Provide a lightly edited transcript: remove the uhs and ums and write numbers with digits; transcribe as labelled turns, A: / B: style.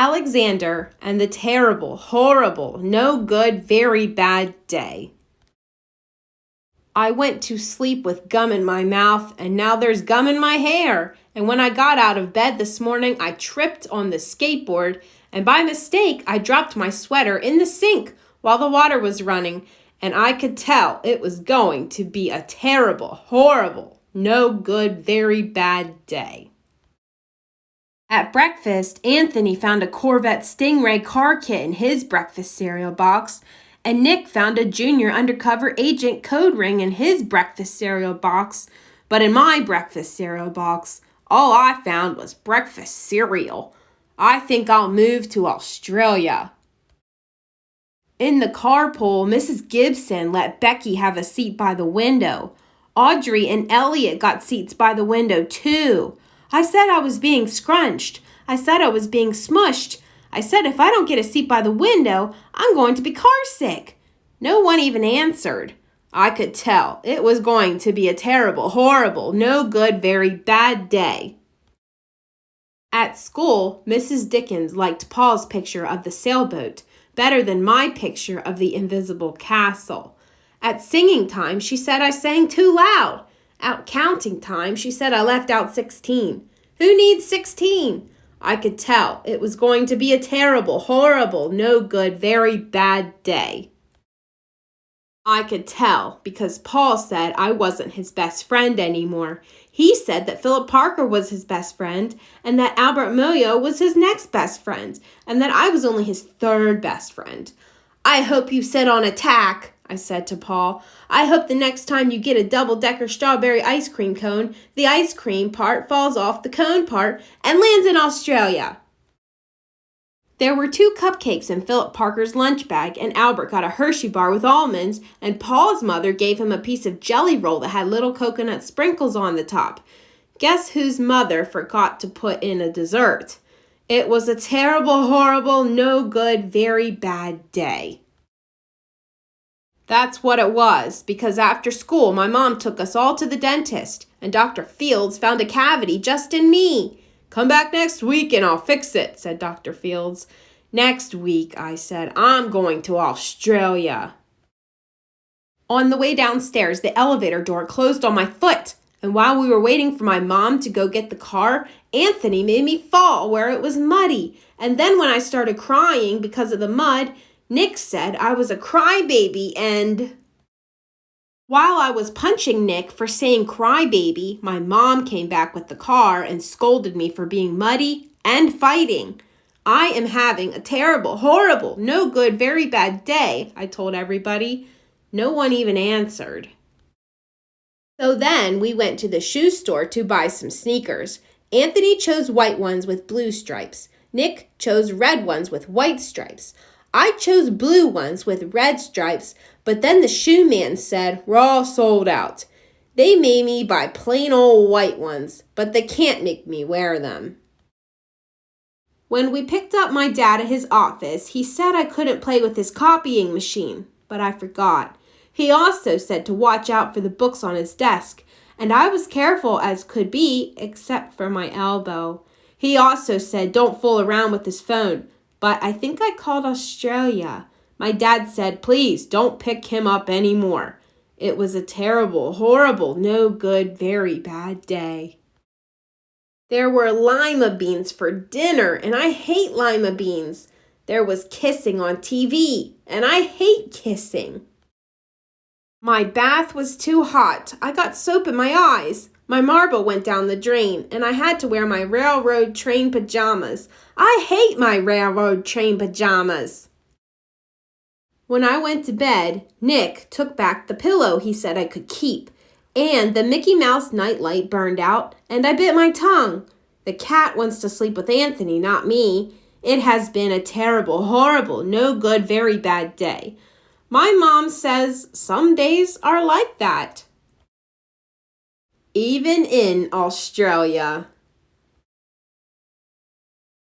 A: Alexander and the terrible, horrible, no good, very bad day. I went to sleep with gum in my mouth, and now there's gum in my hair. And when I got out of bed this morning, I tripped on the skateboard, and by mistake, I dropped my sweater in the sink while the water was running, and I could tell it was going to be a terrible, horrible, no good, very bad day. At breakfast, Anthony found a Corvette Stingray car kit in his breakfast cereal box, and Nick found a junior undercover agent code ring in his breakfast cereal box. But in my breakfast cereal box, all I found was breakfast cereal. I think I'll move to Australia. In the carpool, Mrs. Gibson let Becky have a seat by the window. Audrey and Elliot got seats by the window too. I said I was being scrunched. I said I was being smushed. I said if I don't get a seat by the window, I'm going to be car sick. No one even answered. I could tell it was going to be a terrible, horrible, no good, very bad day. At school, Mrs. Dickens liked Paul's picture of the sailboat better than my picture of the invisible castle. At singing time, she said I sang too loud. At counting time, she said I left out 16. Who needs 16? I could tell it was going to be a terrible, horrible, no good, very bad day. I could tell because Paul said I wasn't his best friend anymore. He said that Philip Parker was his best friend and that Albert Moyo was his next best friend and that I was only his third best friend. I hope you sit on a tack, I said to Paul. I hope the next time you get a double-decker strawberry ice cream cone, the ice cream part falls off the cone part and lands in Australia. There were 2 cupcakes in Philip Parker's lunch bag, and Albert got a Hershey bar with almonds, and Paul's mother gave him a piece of jelly roll that had little coconut sprinkles on the top. Guess whose mother forgot to put in a dessert? It was a terrible, horrible, no good, very bad day. That's what it was, because after school, my mom took us all to the dentist, and Dr. Fields found a cavity just in me. Come back next week and I'll fix it, said Dr. Fields. Next week, I said, I'm going to Australia. On the way downstairs, the elevator door closed on my foot, and while we were waiting for my mom to go get the car, Anthony made me fall where it was muddy, and then when I started crying because of the mud, Nick said I was a crybaby and... While I was punching Nick for saying crybaby, my mom came back with the car and scolded me for being muddy and fighting. I am having a terrible, horrible, no good, very bad day, I told everybody. No one even answered. So then we went to the shoe store to buy some sneakers. Anthony chose white ones with blue stripes. Nick chose red ones with white stripes. I chose blue ones with red stripes, but then the shoe man said, we're all sold out. They made me buy plain old white ones, but they can't make me wear them. When we picked up my dad at his office, he said I couldn't play with his copying machine, but I forgot. He also said to watch out for the books on his desk, and I was careful as could be, except for my elbow. He also said don't fool around with his phone. But I think I called Australia. My dad said, please don't pick him up anymore. It was a terrible, horrible, no good, very bad day. There were lima beans for dinner, and I hate lima beans. There was kissing on TV, and I hate kissing. My bath was too hot. I got soap in my eyes. My marble went down the drain, and I had to wear my railroad train pajamas. I hate my railroad train pajamas. When I went to bed, Nick took back the pillow he said I could keep, and the Mickey Mouse nightlight burned out, and I bit my tongue. The cat wants to sleep with Anthony, not me. It has been a terrible, horrible, no good, very bad day. My mom says some days are like that. Even in Australia.